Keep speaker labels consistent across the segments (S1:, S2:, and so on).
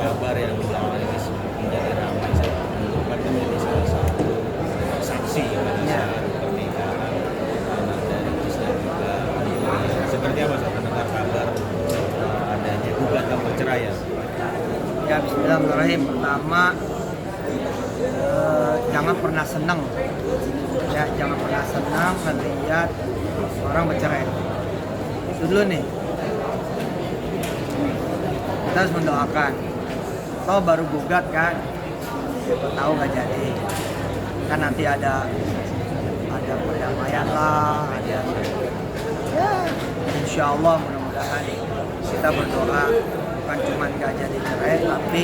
S1: kabar yang belakangan ini menjadi ramai menunjukkan menjadi salah satu saksi pada saat pernikahan anak dari Islam juga. Seperti apa saat mendengar kabar adanya gugatan perceraian?
S2: Ya, bismillahirrahmanirrahim. Pertama, jangan pernah senang. Ya, jangan pernah senang melihat orang bercerai. Itu dulu nih. Kita harus mendoakan. Toh baru gugat kan, siapa tahu nggak jadi. Kan nanti ada perdamaian lah, ada ya, insya Allah mudah-mudahan kita berdoa bukan cuma nggak jadi cerai, tapi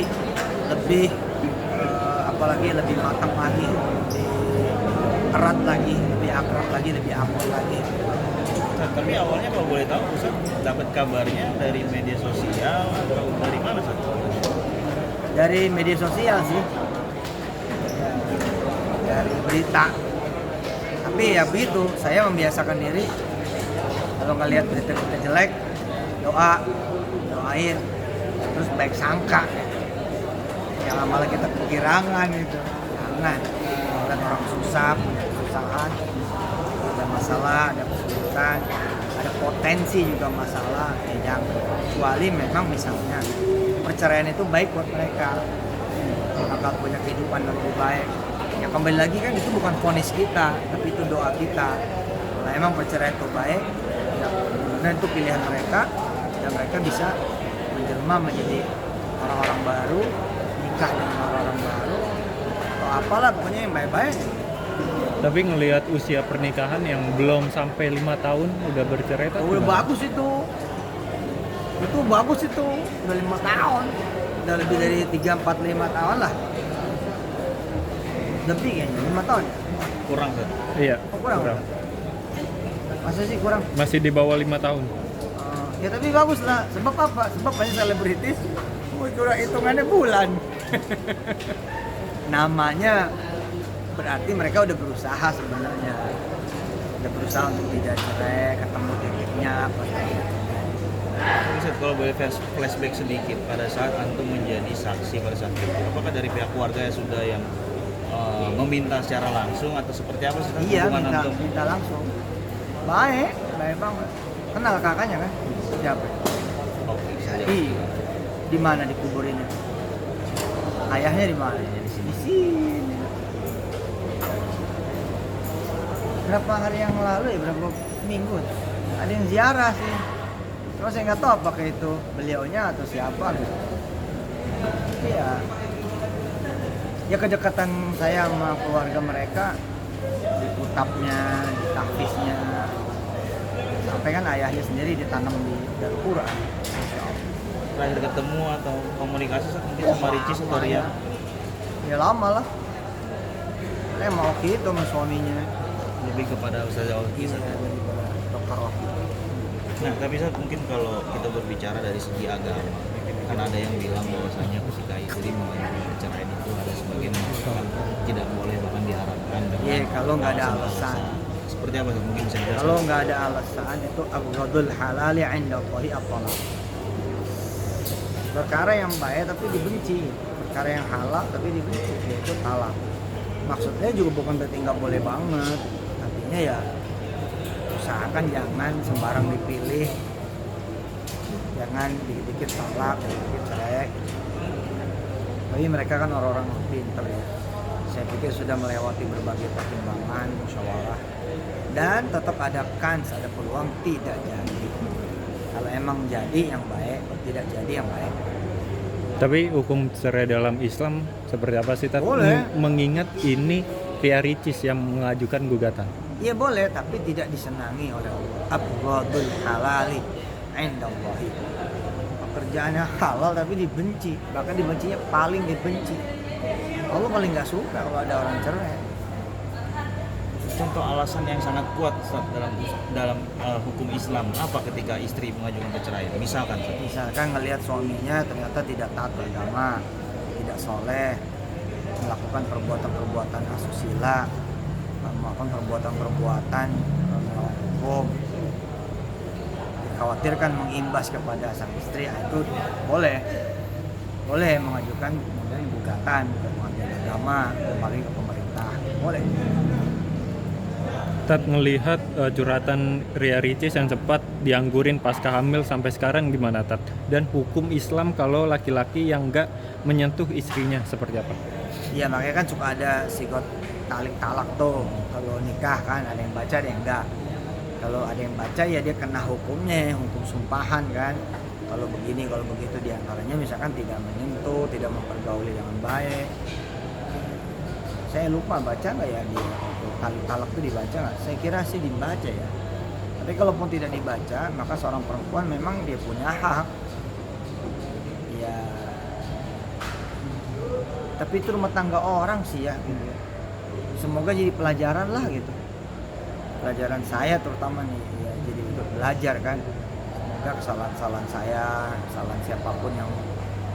S2: lebih apalagi lebih matang lagi, lebih erat lagi, lebih akrab lagi, lebih akur lagi.
S1: Nah, tapi awalnya kalau boleh tahu Ustaz dapat kabarnya dari media sosial atau dari mana Ustaz?
S2: Dari media sosial sih, dari berita. Tapi ya begitu, saya membiasakan diri kalau ngelihat berita-berita jelek, doain, terus baik sangka. Jangan malah kita kegirangan itu. Jangan. Kalau orang susah, punya kesusahan, ada masalah, ada kesulitan, ada potensi juga masalah, jangan. Kecuali memang misalnya perceraian itu baik buat mereka, bakal punya kehidupan yang lebih baik. Ya kembali lagi kan itu bukan vonis kita, tapi itu doa kita. Nah emang perceraian itu baik, ya benar itu pilihan mereka, dan mereka bisa menjelma menjadi orang-orang baru, nikah dengan orang-orang baru, atau apalah pokoknya yang baik-baik.
S3: Tapi ngelihat usia pernikahan yang belum sampai 5 tahun udah bercerai tuh
S2: Udah
S3: gimana?
S2: bagus itu. Itu bagus itu. Udah 5 tahun. Udah lebih dari 3, 4, 5 tahun lah. Lebih kayaknya 5 tahun.
S1: Kurang Ustaz.
S3: Iya.
S2: Oh, kurang. Masa sih kurang?
S3: Masih di bawah 5 tahun.
S2: Ya tapi bagus lah. Sebab apa? Sebab banyak selebritis. Kurang hitungannya bulan. Namanya berarti mereka udah berusaha sebenarnya. Udah berusaha untuk tidak cerai, ketemu titiknya apa.
S1: Ustaz, kalau boleh flashback sedikit pada saat antum menjadi saksi pada saat itu, apakah dari pihak keluarga yang sudah yang meminta secara langsung atau seperti apa sih
S2: Iya,
S1: hubungan antum?
S2: minta langsung. Baik banget. Kenal kakaknya kan? Siapa?
S1: Oke, saja.
S2: Di mana dikuburinnya? Ayahnya di mana? Di sini. Berapa hari yang lalu ya, berapa minggu? Ada yang ziarah sih. Terus saya nggak tahu apakah itu beliaunya atau siapa gitu. Iya. Ya kedekatan saya sama keluarga mereka, di kutapnya, di tahfiznya, sampai kan ayahnya sendiri ditanam di Darul Quran.
S1: Terakhir ketemu atau komunikasi mungkin sama Ricis atau Ria?
S2: Ya lama lah. Saya mau gitu sama suaminya.
S1: Lebih kepada Ustaz Oki.
S2: Dokter Oki.
S1: Nah, tapi Ustaz, mungkin kalau kita berbicara dari segi agama, kan ada yang bilang bahwasanya ketika istri mengajukan perceraian itu ada sebagian mengatakan tidak boleh bahkan diharapkan dengan
S2: Iya, kalau nggak ada
S1: alasan. Seperti apa Ustaz? Mungkin bisa dijelaskan?
S2: Kalau nggak ada alasan itu abghadul halali 'inda Allahi at-talaq. Perkara yang baik tapi dibenci, perkara yang halal tapi dibenci, yaitu talak. Maksudnya juga bukan berarti nggak boleh banget, artinya ya usahakan jangan sembarang dipilih, jangan dikit-dikit talak, dikit-dikit cerai. Tapi mereka kan orang-orang pintar ya. Saya pikir sudah melewati berbagai pertimbangan, musyawarah, dan tetap ada kans, ada peluang tidak jadi. Kalau emang jadi yang baik, tidak jadi yang baik.
S3: Tapi hukum cerai dalam Islam seperti apa sih?
S2: Boleh.
S3: Mengingat ini Ria Ricis yang mengajukan gugatan.
S2: Iya boleh, tapi tidak disenangi oleh Allah. Abghadul halali 'inda Allahi. Pekerjaannya halal tapi dibenci, bahkan dibencinya paling dibenci. Allah paling nggak suka kalau ada orang cerai.
S1: Contoh alasan yang sangat kuat Ustaz, dalam hukum Islam apa ketika istri mengajukan perceraian? Misalkan Ustaz.
S2: Misalkan ngelihat suaminya ternyata tidak taat beragama, tidak soleh, melakukan perbuatan-perbuatan asusila, melakukan perbuatan-perbuatan melawan hukum, dikhawatirkan mengimbas kepada sang istri, itu boleh. boleh mengajukan kemudian gugatan ke pengadilan agama kembali ke pemerintah, boleh.
S3: Tat, ngelihat curhatan Ria Ricis yang sempat dianggurin pasca hamil sampai sekarang gimana, Tat? Dan hukum Islam kalau laki-laki yang nggak menyentuh istrinya seperti apa?
S2: Iya, makanya kan suka ada sigot talak tuh kalau nikah kan, ada yang baca ada yang enggak. Kalau ada yang baca ya dia kena hukumnya, hukum sumpahan kan. Kalau begini, kalau begitu, diantaranya misalkan tidak menyentuh, tidak mempergauli dengan baik. Saya lupa baca nggak ya dia talak itu dibaca nggak? Saya kira sih dibaca ya. Tapi kalaupun tidak dibaca, maka seorang perempuan memang dia punya hak. Ya. Tapi itu rumah tangga orang sih ya. Gitu. Semoga jadi pelajaran lah gitu. Pelajaran saya terutama nih, ya, jadi untuk belajar kan. Semoga kesalahan-kesalahan saya, kesalahan siapapun yang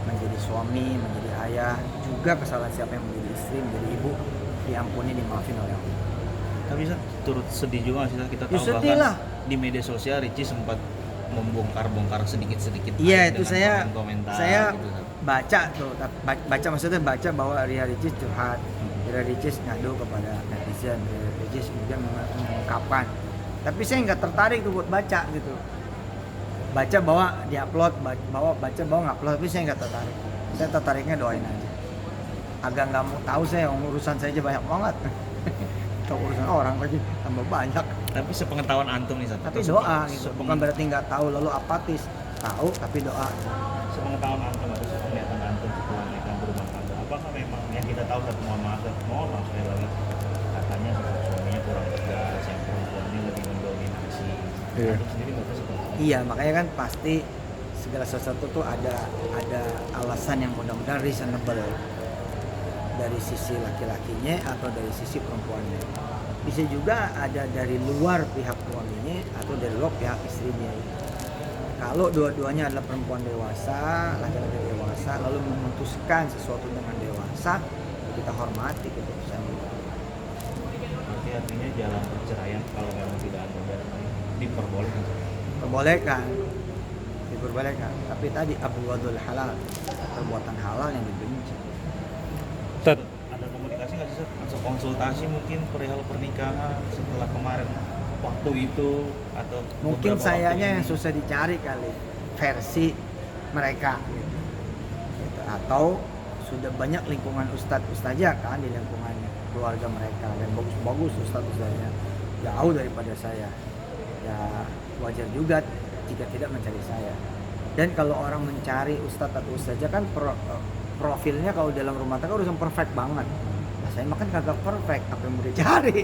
S2: menjadi suami, menjadi ayah, juga kesalahan siapa yang menjadi istri, menjadi ibu, diampuni, dimaafin oleh Allah.
S1: Tapi turut sedih juga sih kita tahu
S2: sedih
S1: bahkan
S2: lah.
S1: di media sosial Ricis sempat membongkar
S2: Iya,
S1: sedikit-sedikit
S2: itu
S1: dengan
S2: saya
S1: gitu,
S2: baca tuh, baca maksudnya baca bahwa Ria Ricis curhat, Ria Ricis ngadu kepada netizen, Ria Ricis kemudian mengungkapkan. Tapi saya nggak tertarik tuh buat baca gitu. Baca bahwa diupload, baca bahwa ngupload, tapi saya nggak tertarik. Saya tertariknya doain aja. Agak nggak mau tahu saya, urusan saya aja banyak banget. Tahu urusan orang lagi tambah banyak.
S1: Tapi sepengetahuan antum nih,
S2: Tapi doa gitu. Bukan berarti nggak tahu lalu apatis. Tahu tapi doa.
S1: sepengetahuan antum atau sepenglihatan antum setelah mereka berumah tangga, apakah memang yang kita tahu satu mohon maaf sekali lagi, katanya suaminya kurang tegas, yang perempuan ini lebih mendominasi.
S3: Iya.
S1: Antum sendiri nggak tahu seperti itu.
S2: Iya, makanya kan pasti segala sesuatu tuh ada alasan yang mudah-mudahan reasonable dari sisi laki-lakinya atau dari sisi perempuannya. Bisa juga ada dari luar pihak suaminya atau dari luar pihak istrinya. Kalau dua-duanya adalah perempuan dewasa, laki-laki dewasa, lalu memutuskan sesuatu dengan dewasa, kita hormati keputusan itu.
S1: Berarti artinya jalan perceraian kalau memang tidak ada diperbolehkan.
S2: Diperbolehkan. Tapi tadi abghadul halal, perbuatan halal yang dibenci.
S3: Tat,
S1: Ada komunikasi nggak sih, atau konsultasi mungkin perihal pernikahan setelah kemarin waktu itu, atau
S2: Mungkin
S1: beberapa
S2: sayanya
S1: waktu
S2: yang
S1: ini?
S2: susah dicari kali versi mereka gitu. Atau sudah banyak lingkungan ustadz-ustazah kan di lingkungan keluarga mereka dan bagus-bagus ustadz-ustazahnya jauh daripada saya. Ya wajar juga jika tidak mencari saya. Dan kalau orang mencari ustadz atau ustazah kan profilnya kalau dalam rumah tangga urusan perfect banget. Nah, saya makan kagak perfect, apa yang mau dicari?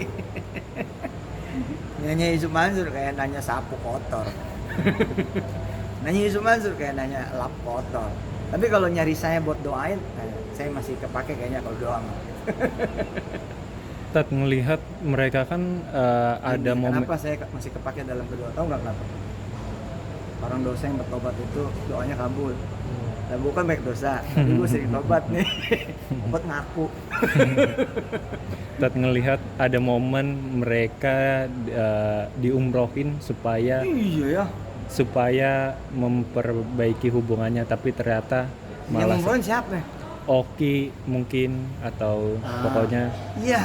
S2: Nanya Yusuf Mansur kayak nanya sapu kotor. Nanya Yusuf Mansur kayak nanya lap kotor. Tapi kalau nyari saya buat doain, saya masih kepake kayaknya kalau doa.
S3: Tat, ngelihat mereka kan ada momen.
S2: Kenapa saya masih kepake dalam berdoa? Tahu nggak kenapa? Orang dosa yang bertobat itu doanya kabul. Nah, bukan baik dosa, tapi gue sering tobat nih. Tobat ngaku.
S3: Tat, ngelihat ada momen mereka diumrohin supaya
S2: Iya ya.
S3: memperbaiki hubungannya, tapi ternyata
S2: Yang
S3: malah
S2: ngomongin siapa?
S3: Oki mungkin atau pokoknya
S2: Iya,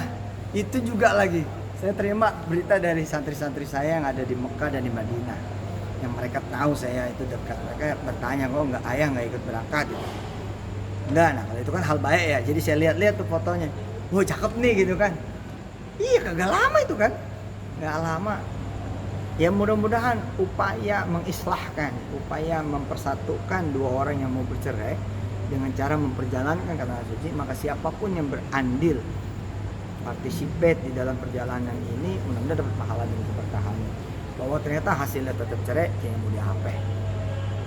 S2: itu juga lagi. Saya terima berita dari santri-santri saya yang ada di Mekah dan di Madinah. Yang mereka tahu saya itu dekat. Mereka bertanya, kok ayah nggak ikut berangkat gitu. Enggak, nah kalau itu kan hal baik ya. Jadi saya lihat-lihat tuh fotonya. Wah cakep nih gitu kan. Iya kagak lama itu kan. Nggak lama. Ya mudah-mudahan upaya mengislahkan, upaya mempersatukan dua orang yang mau bercerai dengan cara memperjalankan kata suci, maka siapapun yang berandil participate di dalam perjalanan ini mudah-mudahan dapat pahala dan keberkahan. Bahwa ternyata hasilnya tetap cerai, kayak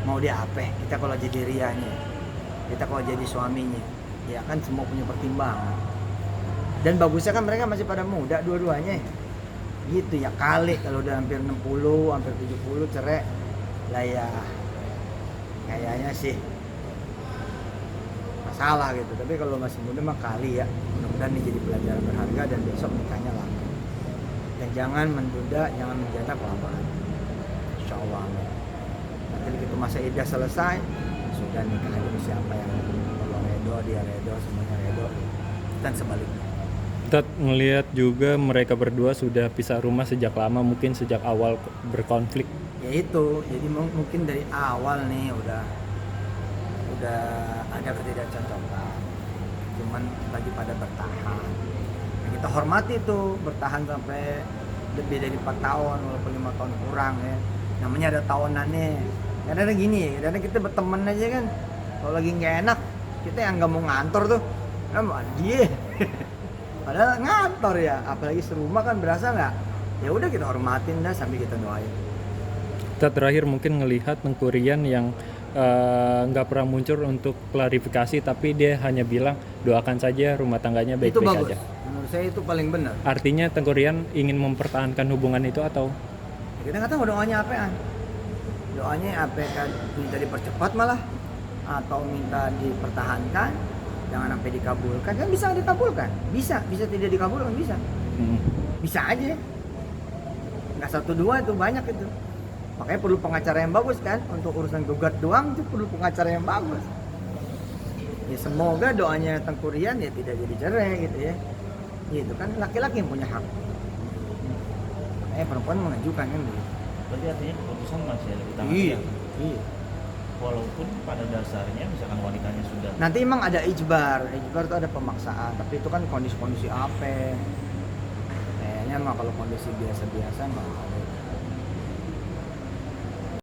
S2: mau dia apa? Kita kalau jadi rianya, kita kalau jadi suaminya, ya kan semua punya pertimbangan. Dan bagusnya kan mereka masih pada muda dua-duanya. Gitu ya, kali kalau udah hampir 60, hampir 70 cerai lah ya kayaknya sih masalah gitu. Tapi kalau masih muda mah kali ya, mudah-mudahan ini jadi pelajaran berharga dan besok nikahnya lama. Dan jangan menunda, jangan menjanda kelamaan. Insya Allah. Nanti begitu masa iddah selesai, sudah nikah aja sama siapa yang kalau redo dia redo semuanya redo dan sebaliknya.
S3: Kita ngelihat juga mereka berdua sudah pisah rumah sejak lama, mungkin sejak awal berkonflik.
S2: Ya itu, jadi mungkin dari awal nih udah ada ketidakcocokan, cuman lagi pada bertahan. Nah, kita hormati tuh bertahan sampai lebih dari 4 tahun walaupun 5 tahun kurang ya. Namanya ada tahunannya. Kadang gini ya, kadang kita berteman aja kan, kalau lagi nggak enak kita yang nggak mau ngantor tuh, dia padahal ngantor ya, apalagi serumah kan berasa nggak. Ya udah kita hormatin dah sambil kita doain.
S3: Kita terakhir mungkin ngelihat Tengku Rian yang nggak pernah muncul untuk klarifikasi, tapi dia hanya bilang doakan saja rumah tangganya
S2: Itu
S3: baik-baik
S2: bagus.
S3: aja.
S2: Menurut saya itu paling benar.
S3: Artinya Tengku Rian ingin mempertahankan hubungan itu atau
S2: Kita nggak tahu doanya apaan. Doanya apa kan, minta dipercepat malah atau minta dipertahankan, jangan sampai dikabulkan. Kan bisa dikabulkan, bisa tidak dikabulkan, bisa bisa aja. Nggak 1-2 itu banyak itu. Makanya perlu pengacara yang bagus kan, untuk urusan gugat doang itu perlu pengacara yang bagus. Ya semoga doanya Tengku Rian ya tidak jadi cerai gitu ya. Gitu kan laki-laki yang punya hak. Perempuan mengajukan kan gitu.
S1: Berarti artinya keputusan masih ada di tangan
S2: Iya.
S1: dia.
S2: Iya.
S1: Walaupun pada dasarnya misalkan wanitanya sudah
S2: Nanti emang ada ijbar itu ada pemaksaan, tapi itu kan kondisi-kondisi apa? Kayaknya mah kalau kondisi biasa-biasa mah ada